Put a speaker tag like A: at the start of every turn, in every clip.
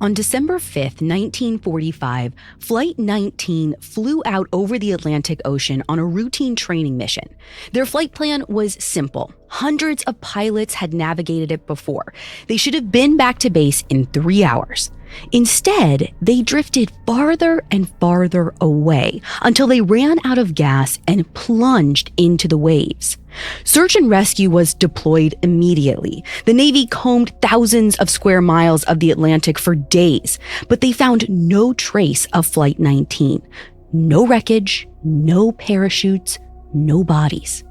A: On December 5th, 1945, Flight 19 flew out over the Atlantic Ocean on a routine training mission. Their flight plan was simple. Hundreds of pilots had navigated it before. They should have been back to base in 3 hours. Instead, they drifted farther and farther away until they ran out of gas and plunged into the waves. Search and rescue was deployed immediately. The Navy combed thousands of square miles of the Atlantic for days, but they found no trace of Flight 19. No wreckage, no parachutes, no bodies.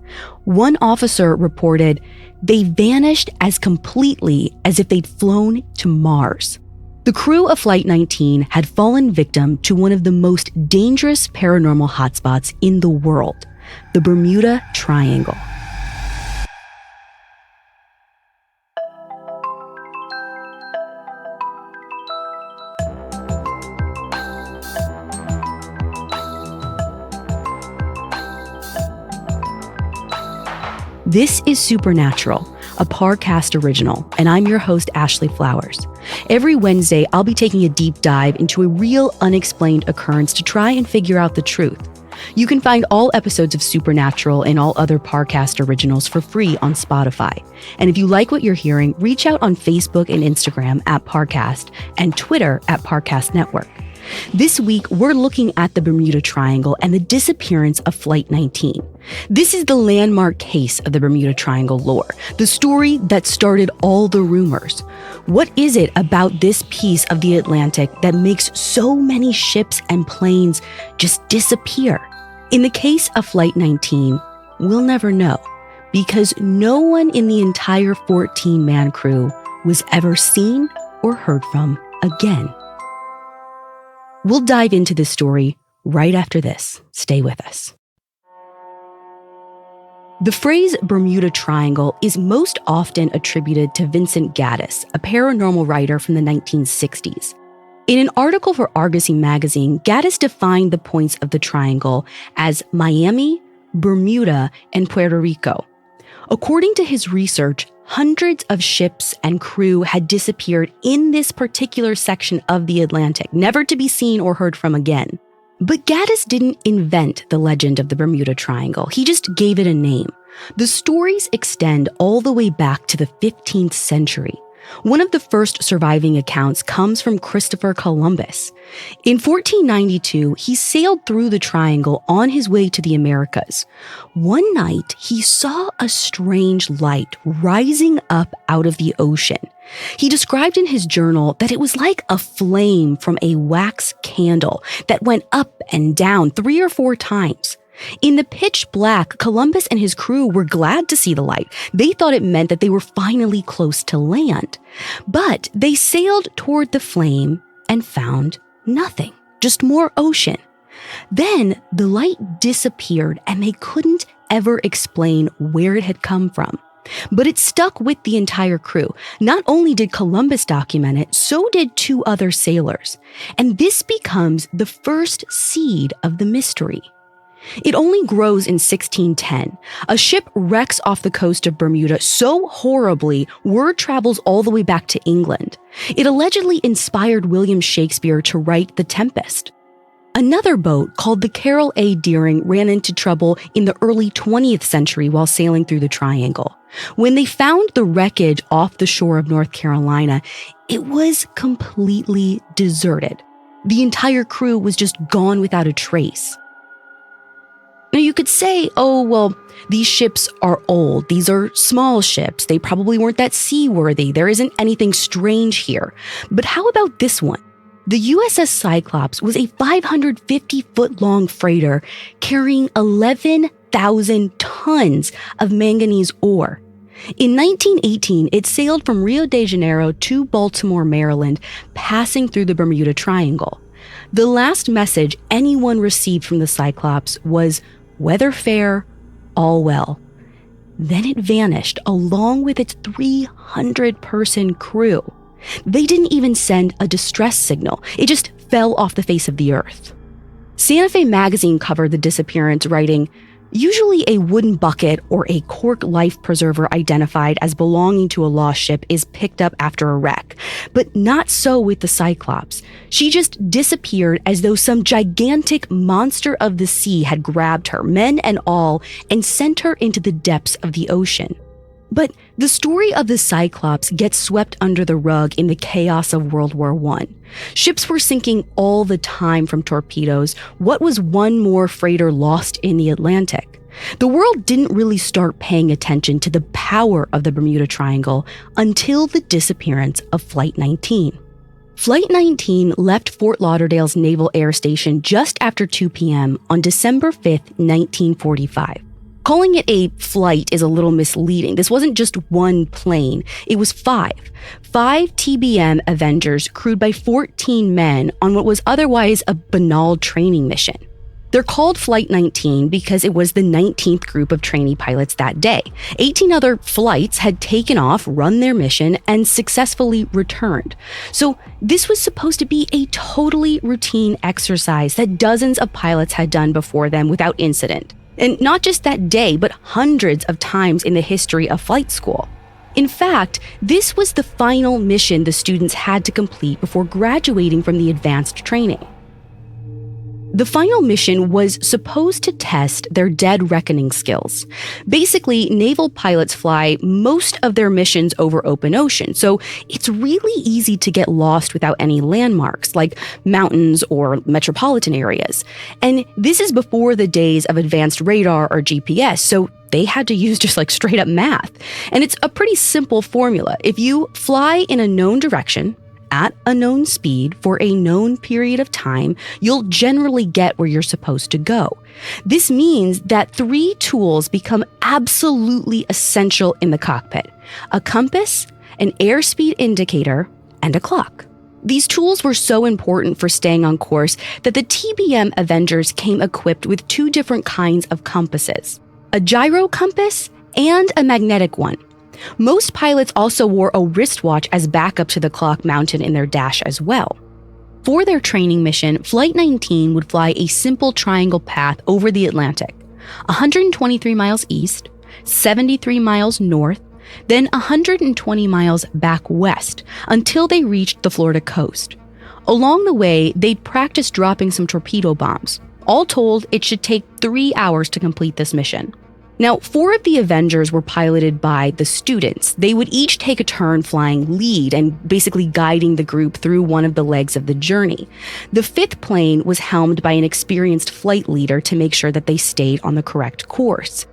A: One officer reported, "They vanished as completely as if they'd flown to Mars." The crew of Flight 19 had fallen victim to one of the most dangerous paranormal hotspots in the world, the Bermuda Triangle. This is Supernatural, a Parcast original, and I'm your host, Ashley Flowers. Every Wednesday, I'll be taking a deep dive into a real unexplained occurrence to try and figure out the truth. You can find all episodes of Supernatural and all other Parcast originals for free on Spotify. And if you like what you're hearing, reach out on Facebook and Instagram at Parcast and Twitter at Parcast Network. This week, we're looking at the Bermuda Triangle and the disappearance of Flight 19. This is the landmark case of the Bermuda Triangle lore, the story that started all the rumors. What is it about this piece of the Atlantic that makes so many ships and planes just disappear? In the case of Flight 19, we'll never know, because no one in the entire 14-man crew was ever seen or heard from again. We'll dive into this story right after this. Stay with us. The phrase Bermuda Triangle is most often attributed to Vincent Gaddis, a paranormal writer from the 1960s. In an article for Argosy magazine, Gaddis defined the points of the triangle as Miami, Bermuda, and Puerto Rico. According to his research, hundreds of ships and crew had disappeared in this particular section of the Atlantic, never to be seen or heard from again. But Gaddis didn't invent the legend of the Bermuda Triangle. He just gave it a name. The stories extend all the way back to the 15th century. One of the first surviving accounts comes from Christopher Columbus. In 1492, he sailed through the triangle on his way to the Americas. One night, he saw a strange light rising up out of the ocean. He described in his journal that it was like a flame from a wax candle that went up and down 3 or 4 times. In the pitch black, Columbus and his crew were glad to see the light. They thought it meant that they were finally close to land. But they sailed toward the flame and found nothing, just more ocean. Then the light disappeared and they couldn't ever explain where it had come from. But it stuck with the entire crew. Not only did Columbus document it, so did 2 other sailors. And this becomes the first seed of the mystery. It only grows in 1610. A ship wrecks off the coast of Bermuda so horribly, word travels all the way back to England. It allegedly inspired William Shakespeare to write The Tempest. Another boat called the Carroll A. Deering ran into trouble in the early 20th century while sailing through the Triangle. When they found the wreckage off the shore of North Carolina, it was completely deserted. The entire crew was just gone without a trace. Now you could say, oh, well, these ships are old. These are small ships. They probably weren't that seaworthy. There isn't anything strange here. But how about this one? The USS Cyclops was a 550-foot-long freighter carrying 11,000 tons of manganese ore. In 1918, it sailed from Rio de Janeiro to Baltimore, Maryland, passing through the Bermuda Triangle. The last message anyone received from the Cyclops was, "Weather fair, all well." Then it vanished along with its 300-person crew. They didn't even send a distress signal. It just fell off the face of the earth. Santa Fe magazine covered the disappearance, writing, Usually a wooden bucket or a cork life preserver identified as belonging to a lost ship is picked up after a wreck, but not so with the Cyclops. She just disappeared as though some gigantic monster of the sea had grabbed her, men and all, and sent her into the depths of the ocean. But the story of the Cyclops gets swept under the rug in the chaos of World War I. Ships were sinking all the time from torpedoes. What was one more freighter lost in the Atlantic? The world didn't really start paying attention to the power of the Bermuda Triangle until the disappearance of Flight 19. Flight 19 left Fort Lauderdale's Naval Air Station just after 2 p.m. on December 5, 1945. Calling it a flight is a little misleading. This wasn't just one plane. It was five TBM Avengers crewed by 14 men on what was otherwise a banal training mission. They're called Flight 19 because it was the 19th group of trainee pilots that day. 18 other flights had taken off, run their mission, and successfully returned. So this was supposed to be a totally routine exercise that dozens of pilots had done before them without incident. And not just that day, but hundreds of times in the history of flight school. In fact, this was the final mission the students had to complete before graduating from the advanced training. The final mission was supposed to test their dead reckoning skills. Basically, naval pilots fly most of their missions over open ocean, so it's really easy to get lost without any landmarks, like mountains or metropolitan areas. And this is before the days of advanced radar or GPS, so they had to use just like straight up math. And it's a pretty simple formula. If you fly in a known direction, at a known speed for a known period of time, you'll generally get where you're supposed to go. This means that 3 tools become absolutely essential in the cockpit: a compass, an airspeed indicator, and a clock. These tools were so important for staying on course that the TBM Avengers came equipped with 2 different kinds of compasses: a gyro compass and a magnetic one. Most pilots also wore a wristwatch as backup to the clock mounted in their dash as well. For their training mission, Flight 19 would fly a simple triangle path over the Atlantic: 123 miles east, 73 miles north, then 120 miles back west until they reached the Florida coast. Along the way, they'd practice dropping some torpedo bombs. All told, it should take 3 hours to complete this mission. Now, 4 of the Avengers were piloted by the students. They would each take a turn flying lead and basically guiding the group through one of the legs of the journey. The 5th plane was helmed by an experienced flight leader to make sure that they stayed on the correct course.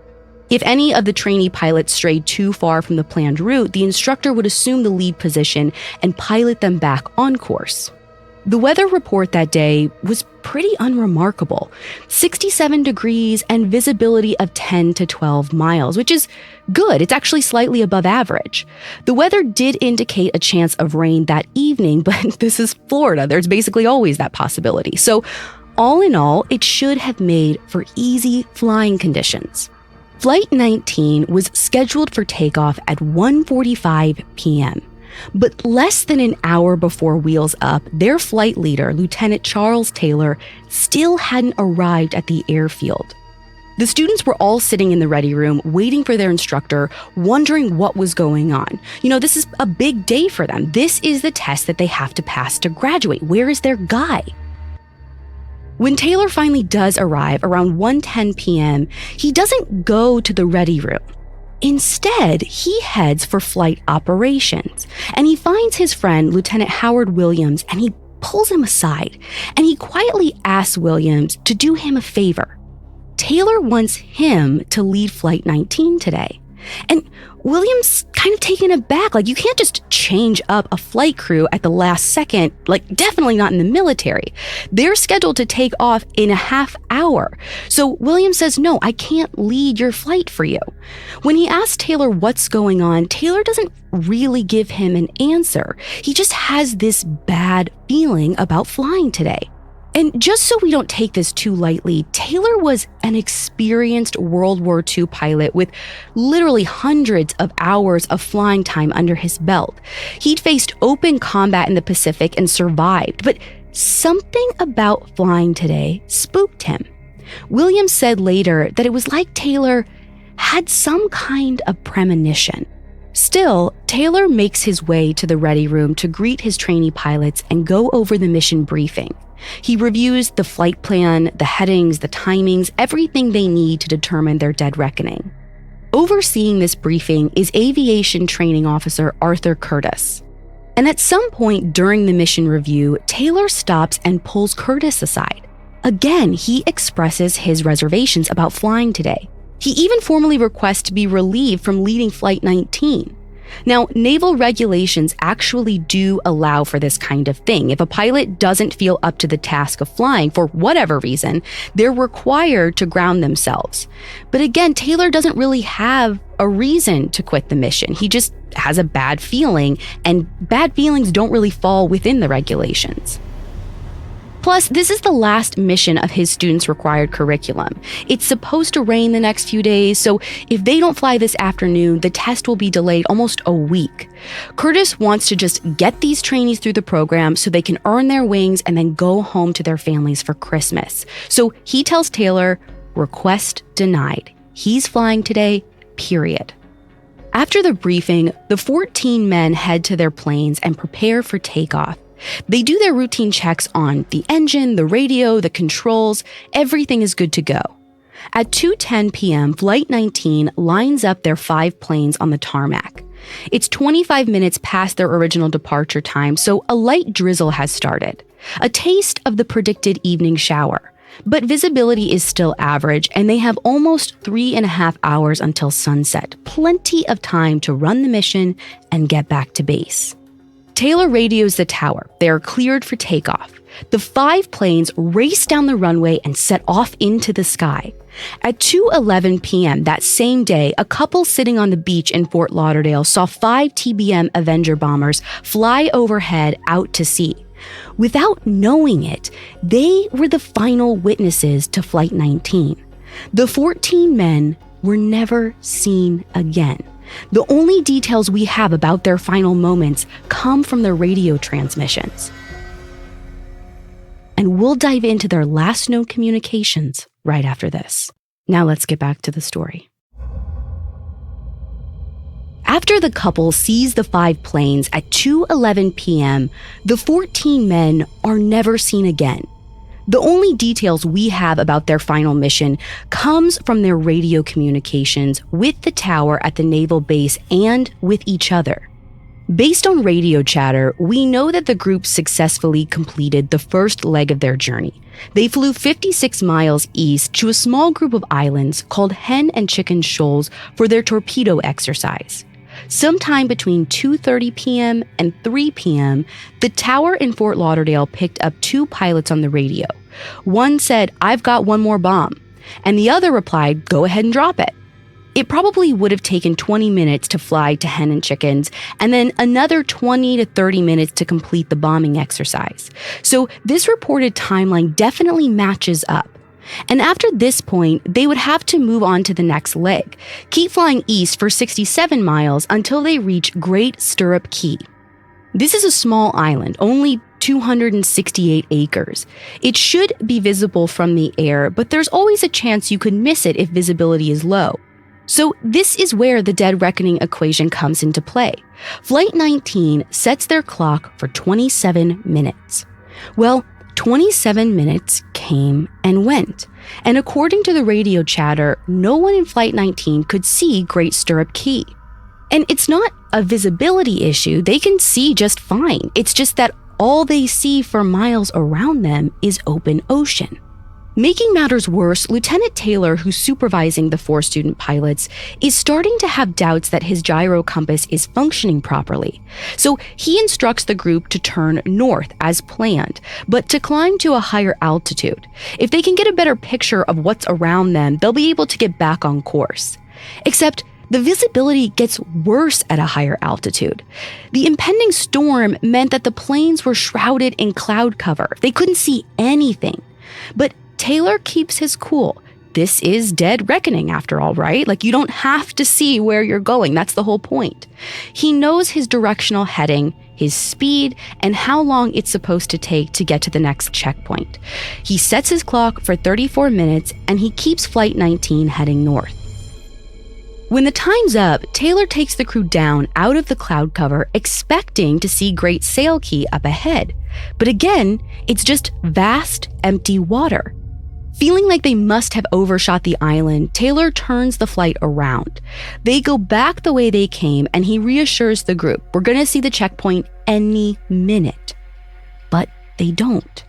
A: If any of the trainee pilots strayed too far from the planned route, the instructor would assume the lead position and pilot them back on course. The weather report that day was pretty unremarkable: 67 degrees and visibility of 10 to 12 miles, which is good. It's actually slightly above average. The weather did indicate a chance of rain that evening, but this is Florida. There's basically always that possibility. So all in all, it should have made for easy flying conditions. Flight 19 was scheduled for takeoff at 1:45 p.m. But less than an hour before wheels up, their flight leader, Lieutenant Charles Taylor, still hadn't arrived at the airfield. The students were all sitting in the ready room, waiting for their instructor, wondering what was going on. This is a big day for them. This is the test that they have to pass to graduate. Where is their guy? When Taylor finally does arrive around 1:10 p.m., he doesn't go to the ready room. Instead, he heads for flight operations, and he finds his friend, Lieutenant Howard Williams, and he pulls him aside, and he quietly asks Williams to do him a favor. Taylor wants him to lead Flight 19 today. And Williams kind of taken aback, you can't just change up a flight crew at the last second, definitely not in the military. They're scheduled to take off in a half hour. So Williams says, no, I can't lead your flight for you. When he asks Taylor what's going on, Taylor doesn't really give him an answer. He just has this bad feeling about flying today. And just so we don't take this too lightly, Taylor was an experienced World War II pilot with literally hundreds of hours of flying time under his belt. He'd faced open combat in the Pacific and survived, but something about flying today spooked him. Williams said later that it was like Taylor had some kind of premonition. Still, Taylor makes his way to the ready room to greet his trainee pilots and go over the mission briefing. He reviews the flight plan, the headings, the timings, everything they need to determine their dead reckoning. Overseeing this briefing is aviation training officer Arthur Curtis. And at some point during the mission review, Taylor stops and pulls Curtis aside. Again, he expresses his reservations about flying today. He even formally requests to be relieved from leading Flight 19. Now, naval regulations actually do allow for this kind of thing. If a pilot doesn't feel up to the task of flying for whatever reason, they're required to ground themselves. But again, Taylor doesn't really have a reason to quit the mission. He just has a bad feeling, and bad feelings don't really fall within the regulations. Plus, this is the last mission of his students' required curriculum. It's supposed to rain the next few days, so if they don't fly this afternoon, the test will be delayed almost a week. Curtis wants to just get these trainees through the program so they can earn their wings and then go home to their families for Christmas. So he tells Taylor, request denied. He's flying today, period. After the briefing, the 14 men head to their planes and prepare for takeoff. They do their routine checks on the engine, the radio, the controls. Everything is good to go. At 2:10 p.m., Flight 19 lines up their 5 planes on the tarmac. It's 25 minutes past their original departure time, so a light drizzle has started. A taste of the predicted evening shower. But visibility is still average, and they have almost 3.5 hours until sunset. Plenty of time to run the mission and get back to base. Taylor radios the tower. They are cleared for takeoff. The 5 planes race down the runway and set off into the sky. At 2:11 p.m. that same day, a couple sitting on the beach in Fort Lauderdale saw 5 TBM Avenger bombers fly overhead out to sea. Without knowing it, they were the final witnesses to Flight 19. The 14 men were never seen again. The only details we have about their final moments come from their radio transmissions. And we'll dive into their last known communications right after this. Now let's get back to the story. After the couple sees the 5 planes at 2:11 p.m., the 14 men are never seen again. The only details we have about their final mission comes from their radio communications with the tower at the naval base and with each other. Based on radio chatter, we know that the group successfully completed the first leg of their journey. They flew 56 miles east to a small group of islands called Hen and Chicken Shoals for their torpedo exercise. Sometime between 2:30 p.m. and 3 p.m., the tower in Fort Lauderdale picked up 2 pilots on the radio. One said, "I've got one more bomb," and the other replied, "Go ahead and drop it." It probably would have taken 20 minutes to fly to Hen and Chickens, and then another 20 to 30 minutes to complete the bombing exercise. So this reported timeline definitely matches up. And after this point, they would have to move on to the next leg, keep flying east for 67 miles until they reach Great Stirrup Key. This is a small island, only 268 acres. It should be visible from the air, but there's always a chance you could miss it if visibility is low. So this is where the dead reckoning equation comes into play. Flight 19 sets their clock for 27 minutes. Well, 27 minutes came and went. And according to the radio chatter, no one in Flight 19 could see Great Stirrup Key. And it's not a visibility issue. They can see just fine. It's just that all they see for miles around them is open ocean. Making matters worse, Lieutenant Taylor, who's supervising the 4 student pilots, is starting to have doubts that his gyro compass is functioning properly. So he instructs the group to turn north as planned, but to climb to a higher altitude. If they can get a better picture of what's around them, they'll be able to get back on course. Except the visibility gets worse at a higher altitude. The impending storm meant that the planes were shrouded in cloud cover. They couldn't see anything. But Taylor keeps his cool. This is dead reckoning after all, right? Like, you don't have to see where you're going. That's the whole point. He knows his directional heading. his speed, and how long it's supposed to take to get to the next checkpoint. He sets his clock for 34 minutes and he keeps Flight 19 heading north. When the time's up, Taylor takes the crew down out of the cloud cover, expecting to see Great Sail Key up ahead. But again, it's just vast, empty water. Feeling like they must have overshot the island, Taylor turns the flight around. They go back the way they came, and he reassures the group, "We're going to see the checkpoint any minute." But they don't.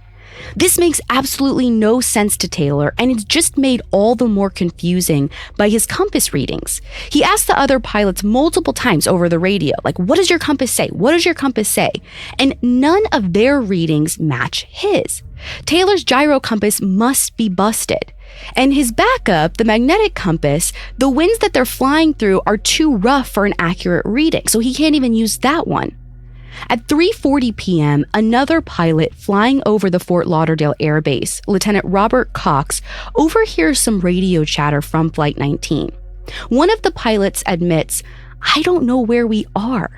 A: This makes absolutely no sense to Taylor, and it's just made all the more confusing by his compass readings. He asked the other pilots multiple times over the radio, like, "What does your compass say? What does your compass say?" And none of their readings match his. Taylor's gyro compass must be busted. And his backup, the magnetic compass, the winds that they're flying through are too rough for an accurate reading, so he can't even use that one. At 3:40 p.m., another pilot flying over the Fort Lauderdale Air Base, Lieutenant Robert Cox, overhears some radio chatter from Flight 19. One of the pilots admits, "I don't know where we are."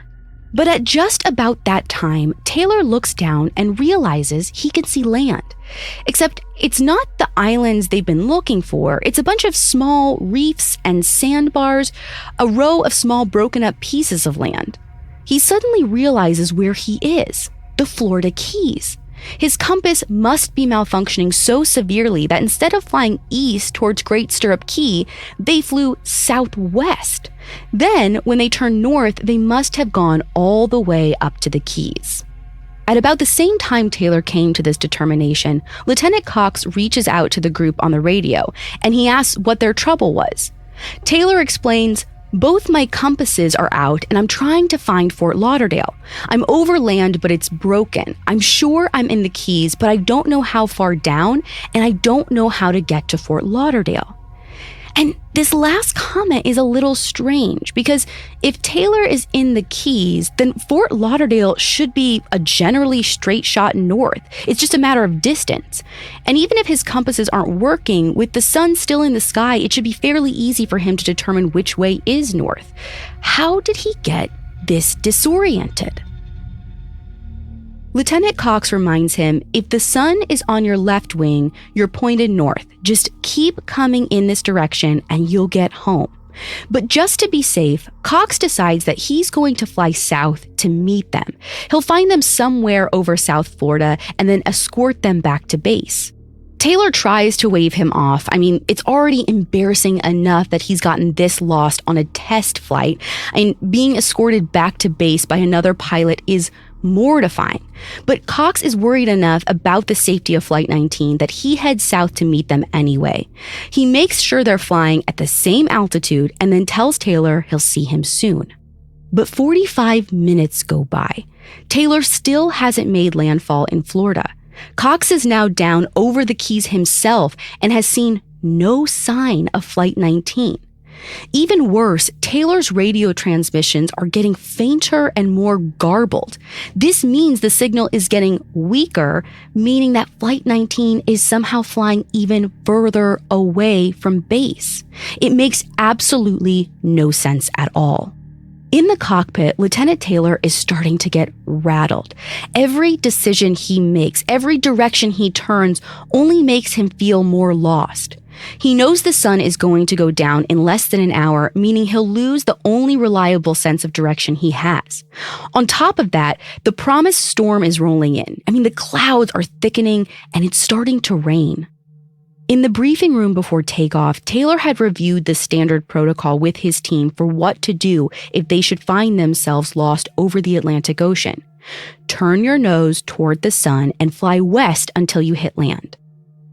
A: But at just about that time, Taylor looks down and realizes he can see land. Except it's not the islands they've been looking for. It's a bunch of small reefs and sandbars, a row of small broken up pieces of land. He suddenly realizes where he is, the Florida Keys. His compass must be malfunctioning so severely that instead of flying east towards Great Stirrup Key, they flew southwest. Then, when they turned north, they must have gone all the way up to the Keys. At about the same time Taylor came to this determination, Lieutenant Cox reaches out to the group on the radio, and he asks what their trouble was. Taylor explains, "Both my compasses are out and I'm trying to find Fort Lauderdale. I'm over land, but it's broken. I'm sure I'm in the Keys, but I don't know how far down, and I don't know how to get to Fort Lauderdale." And this last comment is a little strange, because if Taylor is in the Keys, then Fort Lauderdale should be a generally straight shot north. It's just a matter of distance. And even if his compasses aren't working, with the sun still in the sky, it should be fairly easy for him to determine which way is north. How did he get this disoriented? Lieutenant Cox reminds him, "If the sun is on your left wing, you're pointed north. Just keep coming in this direction and you'll get home." But just to be safe, Cox decides that he's going to fly south to meet them. He'll find them somewhere over South Florida and then escort them back to base. Taylor tries to wave him off. I mean, it's already embarrassing enough that he's gotten this lost on a test flight, and being escorted back to base by another pilot is mortifying. But Cox is worried enough about the safety of Flight 19 that he heads south to meet them anyway. He makes sure they're flying at the same altitude and then tells Taylor he'll see him soon. But 45 minutes go by. Taylor still hasn't made landfall in Florida. Cox is now down over the Keys himself and has seen no sign of Flight 19. Even worse, Taylor's radio transmissions are getting fainter and more garbled. This means the signal is getting weaker, meaning that Flight 19 is somehow flying even further away from base. It makes absolutely no sense at all. In the cockpit, Lieutenant Taylor is starting to get rattled. Every decision he makes, every direction he turns, only makes him feel more lost. He knows the sun is going to go down in less than an hour, meaning he'll lose the only reliable sense of direction he has. On top of that, the promised storm is rolling in. I mean, the clouds are thickening and it's starting to rain. In the briefing room before takeoff, Taylor had reviewed the standard protocol with his team for what to do if they should find themselves lost over the Atlantic Ocean. Turn your nose toward the sun and fly west until you hit land.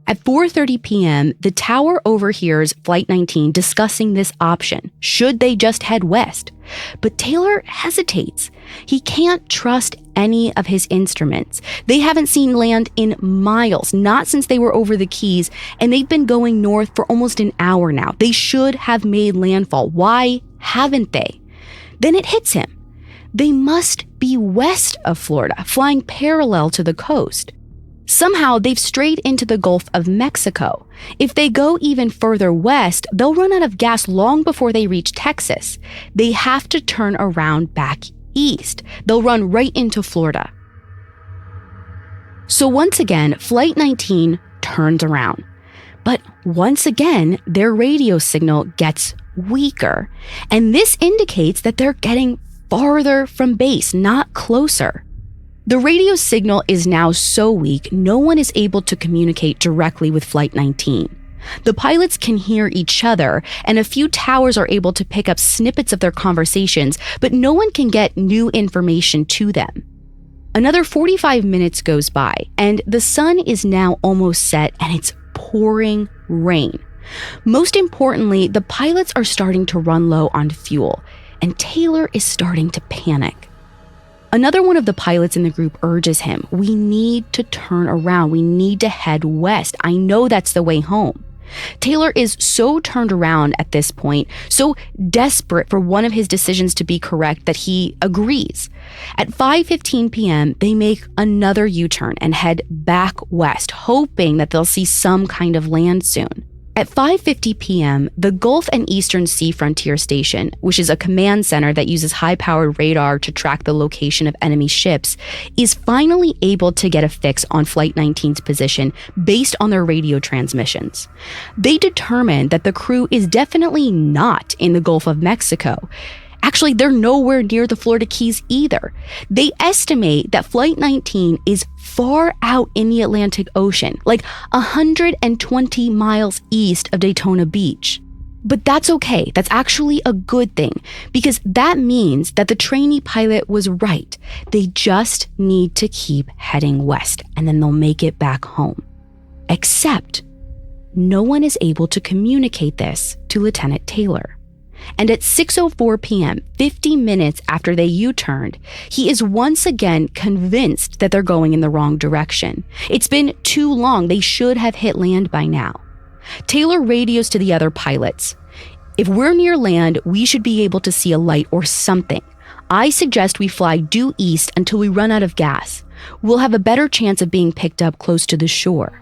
A: At 4:30 p.m., the tower overhears Flight 19 discussing this option. Should they just head west? But Taylor hesitates. He can't trust any of his instruments. They haven't seen land in miles, not since they were over the Keys, and they've been going north for almost an hour now. They should have made landfall. Why haven't they? Then it hits him. They must be west of Florida, flying parallel to the coast. Somehow, they've strayed into the Gulf of Mexico. If they go even further west, they'll run out of gas long before they reach Texas. They have to turn around back east, they'll run right into Florida. So once again, Flight 19 turns around. But once again, their radio signal gets weaker. And this indicates that they're getting farther from base, not closer. The radio signal is now so weak, no one is able to communicate directly with Flight 19. The pilots can hear each other, and a few towers are able to pick up snippets of their conversations, but no one can get new information to them. Another 45 minutes goes by, and the sun is now almost set, and it's pouring rain. Most importantly, the pilots are starting to run low on fuel, and Taylor is starting to panic. Another one of the pilots in the group urges him, "We need to turn around. We need to head west. I know that's the way home." Taylor is so turned around at this point, so desperate for one of his decisions to be correct that he agrees. At 5:15 p.m., they make another U-turn and head back west, hoping that they'll see some kind of land soon. At 5:50 p.m., the Gulf and Eastern Sea Frontier Station, which is a command center that uses high-powered radar to track the location of enemy ships, is finally able to get a fix on Flight 19's position based on their radio transmissions. They determine that the crew is definitely not in the Gulf of Mexico. Actually, they're nowhere near the Florida Keys either. They estimate that Flight 19 is far out in the Atlantic Ocean, like 120 miles east of Daytona Beach. But that's okay. That's actually a good thing, because that means that the trainee pilot was right. They just need to keep heading west, and then they'll make it back home. Except, no one is able to communicate this to Lieutenant Taylor. And at 6:04 p.m., 50 minutes after they U-turned, he is once again convinced that they're going in the wrong direction. It's been too long. They should have hit land by now. Taylor radios to the other pilots. "If we're near land, we should be able to see a light or something. I suggest we fly due east until we run out of gas. We'll have a better chance of being picked up close to the shore."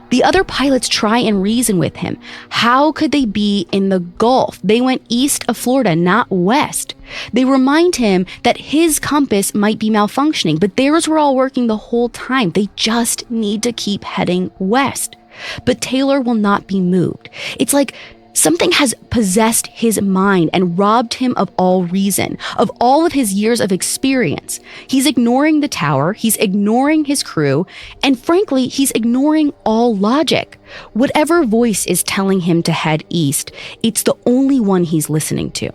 A: The other pilots try and reason with him. How could they be in the Gulf? They went east of Florida, not west. They remind him that his compass might be malfunctioning, but theirs were all working the whole time. They just need to keep heading west. But Taylor will not be moved. It's like something has possessed his mind and robbed him of all reason, of all of his years of experience. He's ignoring the tower, he's ignoring his crew, and frankly, he's ignoring all logic. Whatever voice is telling him to head east, it's the only one he's listening to.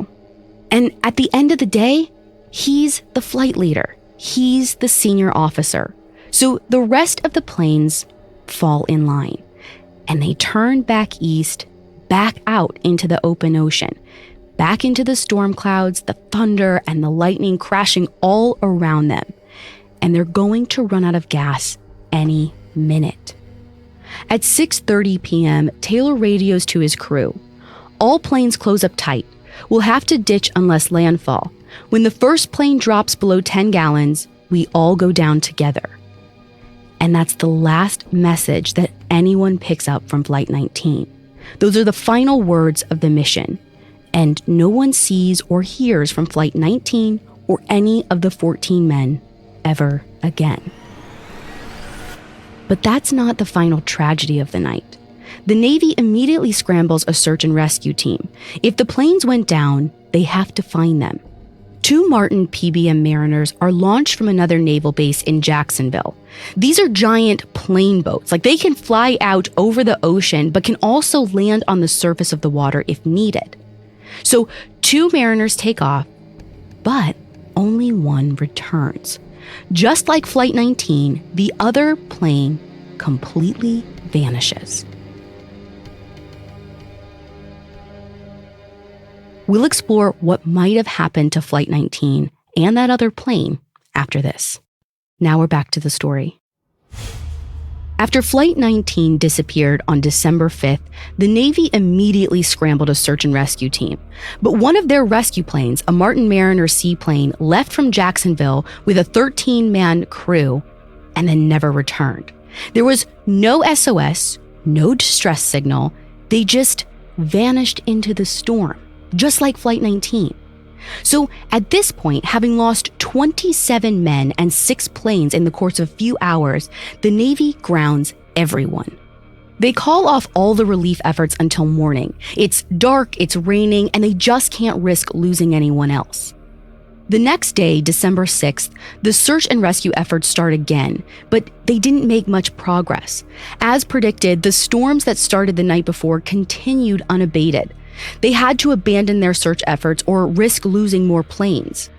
A: And at the end of the day, he's the flight leader. He's the senior officer. So the rest of the planes fall in line, and they turn back east, back out into the open ocean, back into the storm clouds, the thunder, and the lightning crashing all around them. And they're going to run out of gas any minute. At 6:30 p.m., Taylor radios to his crew. "All planes close up tight. We'll have to ditch unless landfall. When the first plane drops below 10 gallons, we all go down together." And that's the last message that anyone picks up from Flight 19. Those are the final words of the mission, and no one sees or hears from Flight 19 or any of the 14 men ever again. But that's not the final tragedy of the night. The Navy immediately scrambles a search and rescue team. If the planes went down, they have to find them. 2 Martin PBM Mariners are launched from another naval base in Jacksonville. These are giant plane boats. Like, they can fly out over the ocean, but can also land on the surface of the water if needed. So 2 Mariners take off, but only one returns. Just like Flight 19, the other plane completely vanishes. We'll explore what might have happened to Flight 19 and that other plane after this. Now we're back to the story. After Flight 19 disappeared on December 5th, the Navy immediately scrambled a search and rescue team. But one of their rescue planes, a Martin Mariner seaplane, left from Jacksonville with a 13-man crew and then never returned. There was no SOS, no distress signal. They just vanished into the storm, just like Flight 19. So at this point, having lost 27 men and 6 planes in the course of a few hours, the Navy grounds everyone. They call off all the relief efforts until morning. It's dark, it's raining, and they just can't risk losing anyone else. The next day, December 6th, the search and rescue efforts start again, but they didn't make much progress. As predicted, the storms that started the night before continued unabated. They had to abandon their search efforts or risk losing more planes.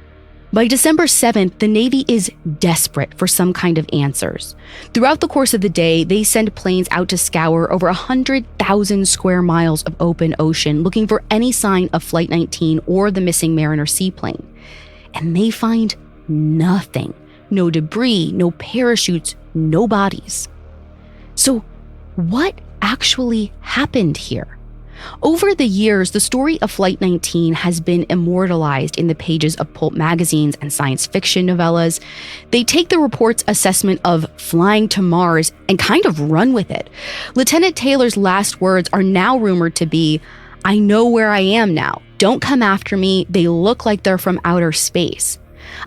A: By December 7th, the Navy is desperate for some kind of answers. Throughout the course of the day, they send planes out to scour over 100,000 square miles of open ocean looking for any sign of Flight 19 or the missing Mariner seaplane. And they find nothing. No debris, no parachutes, no bodies. So what actually happened here? Over the years, the story of Flight 19 has been immortalized in the pages of pulp magazines and science fiction novellas. They take the report's assessment of flying to Mars and kind of run with it. Lieutenant Taylor's last words are now rumored to be, "I know where I am now. Don't come after me. They look like they're from outer space."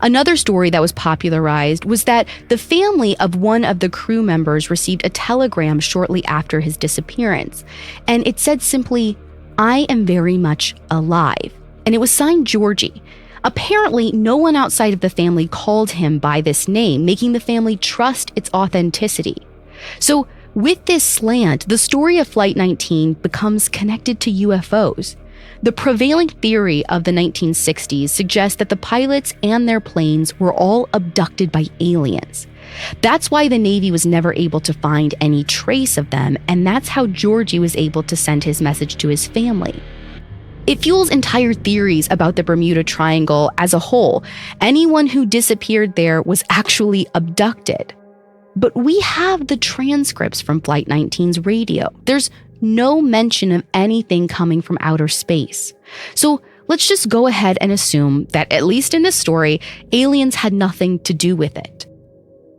A: Another story that was popularized was that the family of one of the crew members received a telegram shortly after his disappearance, and it said simply, "I am very much alive," and it was signed Georgie. Apparently, no one outside of the family called him by this name, making the family trust its authenticity. So, with this slant, the story of Flight 19 becomes connected to UFOs. The prevailing theory of the 1960s suggests that the pilots and their planes were all abducted by aliens. That's why the Navy was never able to find any trace of them, and that's how Georgie was able to send his message to his family. It fuels entire theories about the Bermuda Triangle as a whole. Anyone who disappeared there was actually abducted. But we have the transcripts from Flight 19's radio. There's no mention of anything coming from outer space. So let's just go ahead and assume that, at least in this story, aliens had nothing to do with it.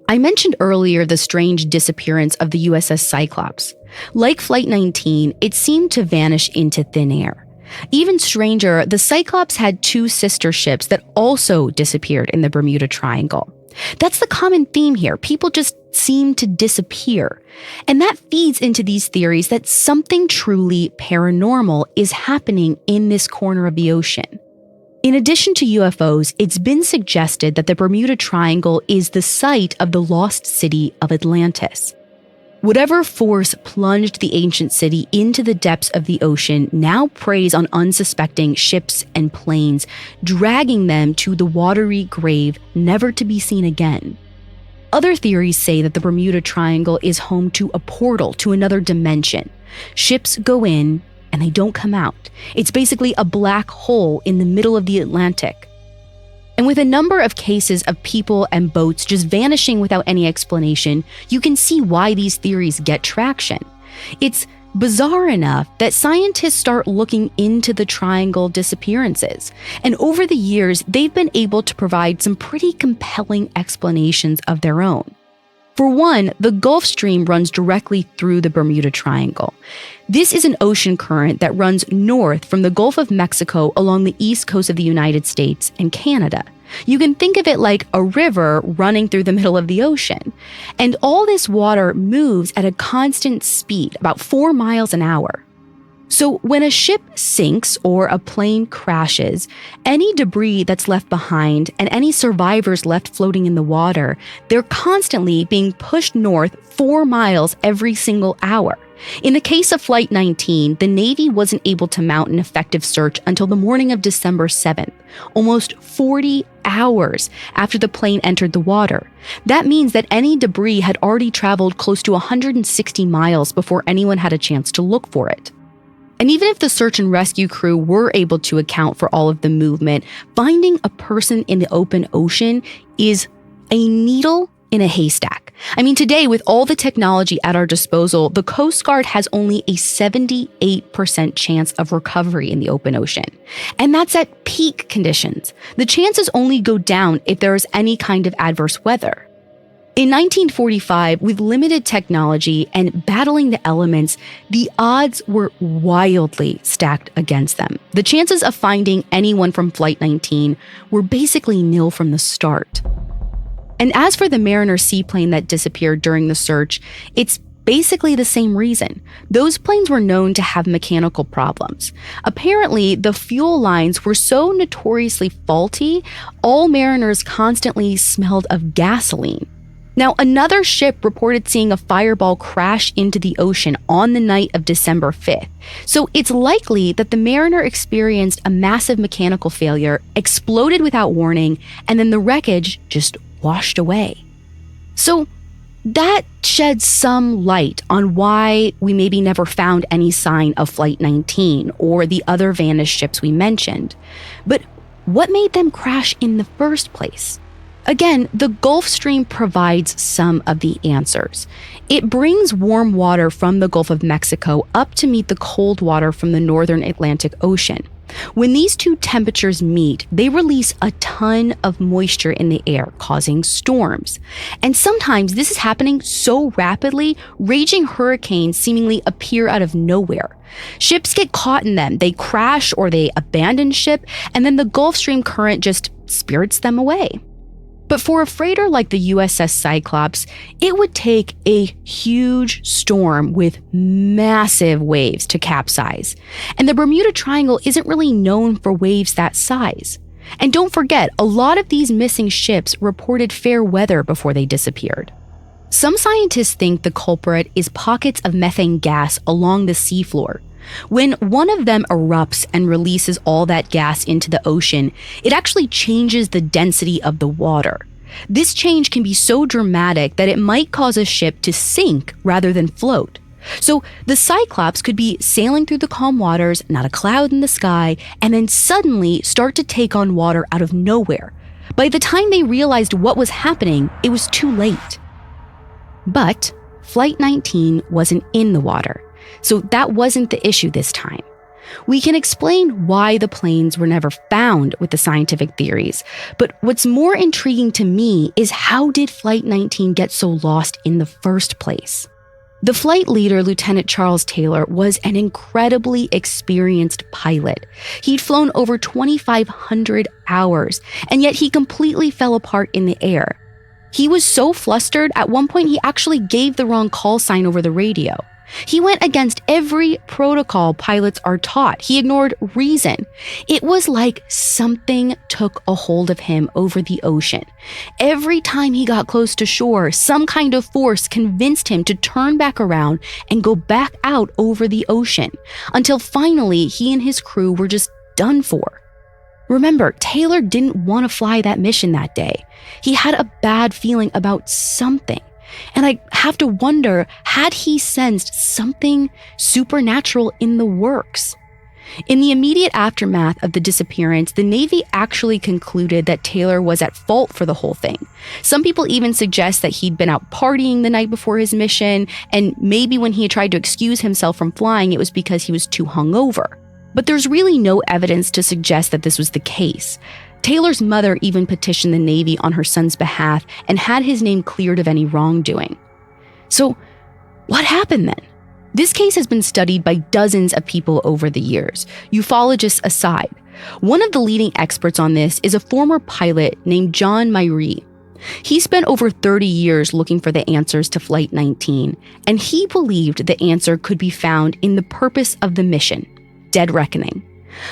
A: I mentioned earlier the strange disappearance of the USS Cyclops. Like Flight 19, it seemed to vanish into thin air. Even stranger, the Cyclops had 2 sister ships that also disappeared in the Bermuda Triangle. That's the common theme here. People just seem to disappear. And that feeds into these theories that something truly paranormal is happening in this corner of the ocean. In addition to UFOs, it's been suggested that the Bermuda Triangle is the site of the lost city of Atlantis. Whatever force plunged the ancient city into the depths of the ocean now preys on unsuspecting ships and planes, dragging them to the watery grave never to be seen again. Other theories say that the Bermuda Triangle is home to a portal to another dimension. Ships go in and they don't come out. It's basically a black hole in the middle of the Atlantic. And with a number of cases of people and boats just vanishing without any explanation, you can see why these theories get traction. It's bizarre enough that scientists start looking into the triangle disappearances. And over the years, they've been able to provide some pretty compelling explanations of their own. For one, the Gulf Stream runs directly through the Bermuda Triangle. This is an ocean current that runs north from the Gulf of Mexico along the east coast of the United States and Canada. You can think of it like a river running through the middle of the ocean. And all this water moves at a constant speed, about 4 miles an hour. So when a ship sinks or a plane crashes, any debris that's left behind and any survivors left floating in the water, they're constantly being pushed north 4 miles every single hour. In the case of Flight 19, the Navy wasn't able to mount an effective search until the morning of December 7th, almost 40 hours after the plane entered the water. That means that any debris had already traveled close to 160 miles before anyone had a chance to look for it. And even if the search and rescue crew were able to account for all of the movement, finding a person in the open ocean is a needle in a haystack. I mean, today, with all the technology at our disposal, the Coast Guard has only a 78% chance of recovery in the open ocean. And that's at peak conditions. The chances only go down if there is any kind of adverse weather. In 1945, with limited technology and battling the elements, the odds were wildly stacked against them. The chances of finding anyone from Flight 19 were basically nil from the start. And as for the Mariner seaplane that disappeared during the search, it's basically the same reason. Those planes were known to have mechanical problems. Apparently, the fuel lines were so notoriously faulty, all mariners constantly smelled of gasoline. Now, another ship reported seeing a fireball crash into the ocean on the night of December 5th. So it's likely that the Mariner experienced a massive mechanical failure, exploded without warning, and then the wreckage just washed away. So that sheds some light on why we maybe never found any sign of Flight 19 or the other vanished ships we mentioned. But what made them crash in the first place? Again, the Gulf Stream provides some of the answers. It brings warm water from the Gulf of Mexico up to meet the cold water from the northern Atlantic Ocean. When these two temperatures meet, they release a ton of moisture in the air, causing storms. And sometimes this is happening so rapidly, raging hurricanes seemingly appear out of nowhere. Ships get caught in them, they crash or they abandon ship, and then the Gulf Stream current just spirits them away. But for a freighter like the USS Cyclops, it would take a huge storm with massive waves to capsize. And the Bermuda Triangle isn't really known for waves that size. And don't forget, a lot of these missing ships reported fair weather before they disappeared. Some scientists think the culprit is pockets of methane gas along the seafloor. When one of them erupts and releases all that gas into the ocean, it actually changes the density of the water. This change can be so dramatic that it might cause a ship to sink rather than float. So the Cyclops could be sailing through the calm waters, not a cloud in the sky, and then suddenly start to take on water out of nowhere. By the time they realized what was happening, it was too late. But Flight 19 wasn't in the water. So that wasn't the issue this time. We can explain why the planes were never found with the scientific theories, but what's more intriguing to me is how did Flight 19 get so lost in the first place? The flight leader, Lieutenant Charles Taylor, was an incredibly experienced pilot. He'd flown over 2,500 hours, and yet he completely fell apart in the air. He was so flustered, at one point he actually gave the wrong call sign over the radio. He went against every protocol pilots are taught. He ignored reason. It was like something took a hold of him over the ocean. Every time he got close to shore, some kind of force convinced him to turn back around and go back out over the ocean, until finally he and his crew were just done for. Remember, Taylor didn't want to fly that mission that day. He had a bad feeling about something. And I have to wonder, had he sensed something supernatural in the works? In the immediate aftermath of the disappearance, the Navy actually concluded that Taylor was at fault for the whole thing. Some people even suggest that he'd been out partying the night before his mission, and maybe when he had tried to excuse himself from flying, it was because he was too hungover. But there's really no evidence to suggest that this was the case. Taylor's mother even petitioned the Navy on her son's behalf and had his name cleared of any wrongdoing. So, what happened then? This case has been studied by dozens of people over the years, ufologists aside. One of the leading experts on this is a former pilot named John Myrie. He spent over 30 years looking for the answers to Flight 19, and he believed the answer could be found in the purpose of the mission: dead reckoning.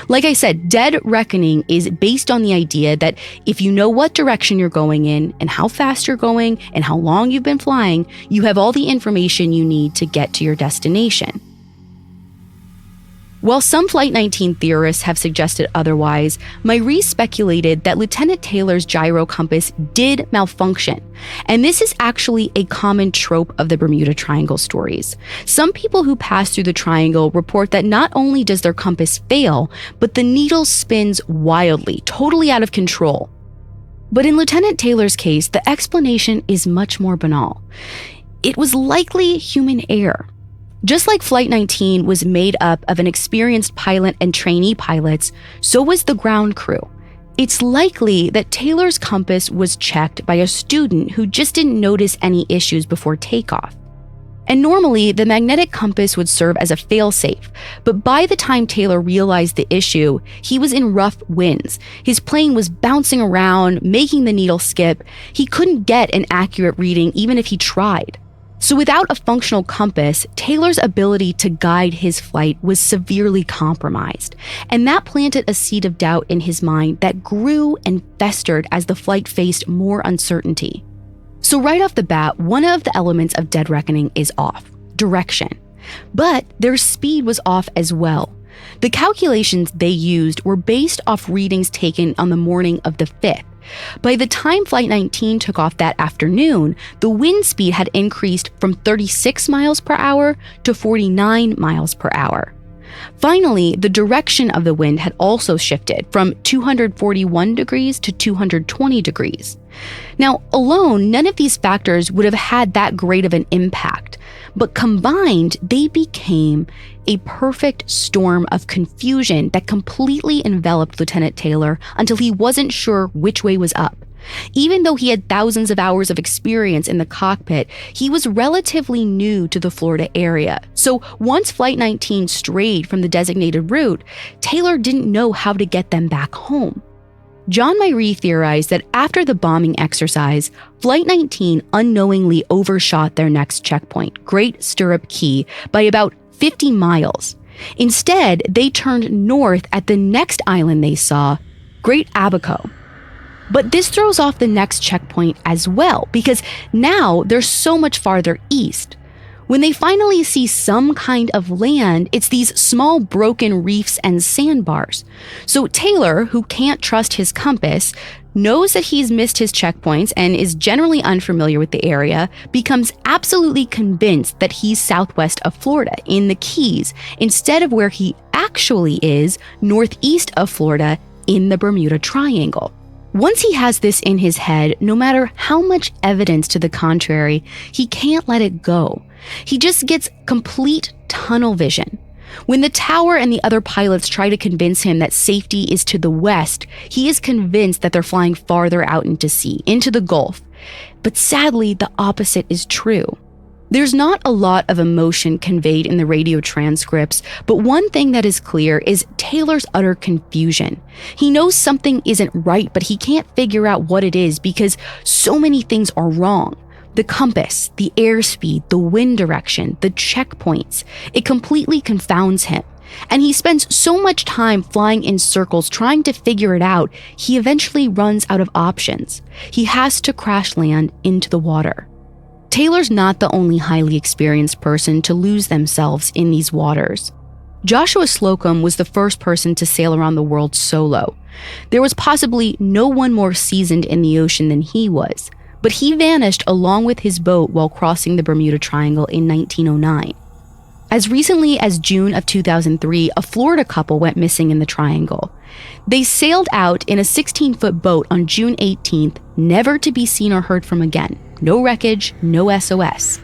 A: Like I said, dead reckoning is based on the idea that if you know what direction you're going in and how fast you're going and how long you've been flying, you have all the information you need to get to your destination. While some Flight 19 theorists have suggested otherwise, Myrie speculated that Lieutenant Taylor's gyro compass did malfunction. And this is actually a common trope of the Bermuda Triangle stories. Some people who pass through the triangle report that not only does their compass fail, but the needle spins wildly, totally out of control. But in Lieutenant Taylor's case, the explanation is much more banal. It was likely human error. Just like Flight 19 was made up of an experienced pilot and trainee pilots, so was the ground crew. It's likely that Taylor's compass was checked by a student who just didn't notice any issues before takeoff. And normally, the magnetic compass would serve as a failsafe, but by the time Taylor realized the issue, he was in rough winds. His plane was bouncing around, making the needle skip. He couldn't get an accurate reading even if he tried. So without a functional compass, Taylor's ability to guide his flight was severely compromised, and that planted a seed of doubt in his mind that grew and festered as the flight faced more uncertainty. So right off the bat, one of the elements of Dead Reckoning is off: direction. But their speed was off as well. The calculations they used were based off readings taken on the morning of the 5th. By the time Flight 19 took off that afternoon, the wind speed had increased from 36 miles per hour to 49 miles per hour. Finally, the direction of the wind had also shifted from 241 degrees to 220 degrees. Now, alone, none of these factors would have had that great of an impact, but combined, they became a perfect storm of confusion that completely enveloped Lieutenant Taylor until he wasn't sure which way was up. Even though he had thousands of hours of experience in the cockpit, he was relatively new to the Florida area. So once Flight 19 strayed from the designated route, Taylor didn't know how to get them back home. John Myrie theorized that after the bombing exercise, Flight 19 unknowingly overshot their next checkpoint, Great Stirrup Key, by about 50 miles. Instead, they turned north at the next island they saw, Great Abaco. But this throws off the next checkpoint as well, because now they're so much farther east. When they finally see some kind of land, it's these small broken reefs and sandbars. So Taylor, who can't trust his compass, knows that he's missed his checkpoints and is generally unfamiliar with the area, becomes absolutely convinced that he's southwest of Florida in the Keys, instead of where he actually is, northeast of Florida in the Bermuda Triangle. Once he has this in his head, no matter how much evidence to the contrary, he can't let it go. He just gets complete tunnel vision. When the tower and the other pilots try to convince him that safety is to the west, he is convinced that they're flying farther out into sea, into the Gulf. But sadly, the opposite is true. There's not a lot of emotion conveyed in the radio transcripts, but one thing that is clear is Taylor's utter confusion. He knows something isn't right, but he can't figure out what it is because so many things are wrong. The compass, the airspeed, the wind direction, the checkpoints, it completely confounds him. And he spends so much time flying in circles trying to figure it out, he eventually runs out of options. He has to crash land into the water. Taylor's not the only highly experienced person to lose themselves in these waters. Joshua Slocum was the first person to sail around the world solo. There was possibly no one more seasoned in the ocean than he was, but he vanished along with his boat while crossing the Bermuda Triangle in 1909. As recently as June of 2003, a Florida couple went missing in the Triangle. They sailed out in a 16-foot boat on June 18th, never to be seen or heard from again. No wreckage, no SOS.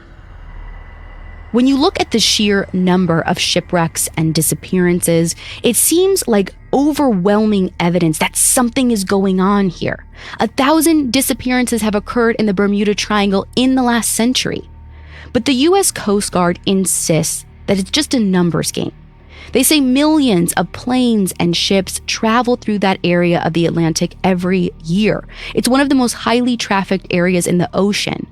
A: When you look at the sheer number of shipwrecks and disappearances, it seems like overwhelming evidence that something is going on here. 1,000 disappearances have occurred in the Bermuda Triangle in the last century. But the U.S. Coast Guard insists that it's just a numbers game. They say millions of planes and ships travel through that area of the Atlantic every year. It's one of the most highly trafficked areas in the ocean.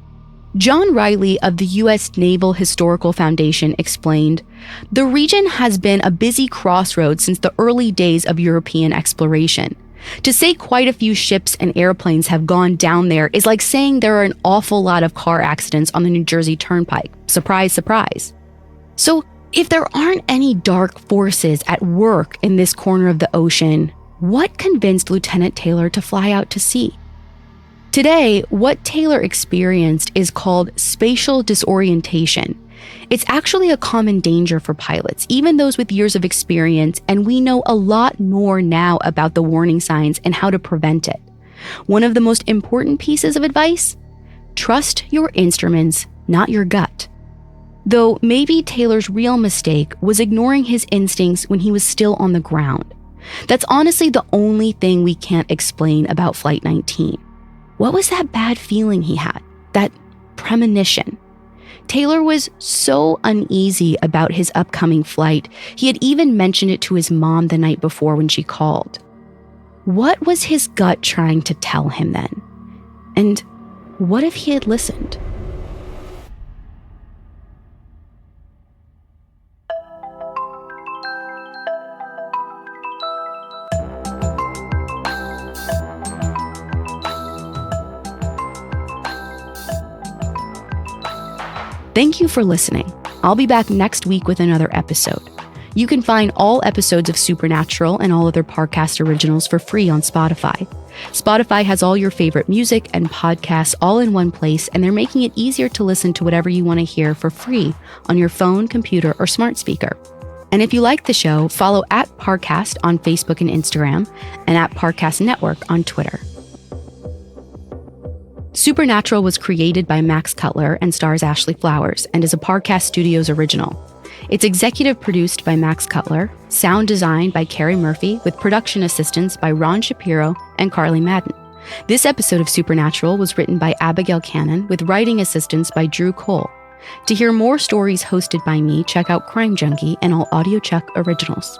A: John Riley of the U.S. Naval Historical Foundation explained, "The region has been a busy crossroads since the early days of European exploration. To say quite a few ships and airplanes have gone down there is like saying there are an awful lot of car accidents on the New Jersey Turnpike. Surprise, surprise." So, if there aren't any dark forces at work in this corner of the ocean, what convinced Lieutenant Taylor to fly out to sea? Today, what Taylor experienced is called spatial disorientation. It's actually a common danger for pilots, even those with years of experience, and we know a lot more now about the warning signs and how to prevent it. One of the most important pieces of advice? Trust your instruments, not your gut. Though maybe Taylor's real mistake was ignoring his instincts when he was still on the ground. That's honestly the only thing we can't explain about Flight 19. What was that bad feeling he had? That premonition? Taylor was so uneasy about his upcoming flight, he had even mentioned it to his mom the night before when she called. What was his gut trying to tell him then? And what if he had listened? Thank you for listening. I'll be back next week with another episode. You can find all episodes of Supernatural and all other Parcast originals for free on Spotify. Spotify has all your favorite music and podcasts all in one place, and they're making it easier to listen to whatever you want to hear for free on your phone, computer, or smart speaker. And if you like the show, follow @Parcast on Facebook and Instagram, and @Parcast Network on Twitter. Supernatural was created by Max Cutler and stars Ashley Flowers and is a Parcast Studios original. It's executive produced by Max Cutler, sound designed by Carrie Murphy, with production assistance by Ron Shapiro and Carly Madden. This episode of Supernatural was written by Abigail Cannon, with writing assistance by Drew Cole. To hear more stories hosted by me, check out Crime Junkie and all AudioChuck originals.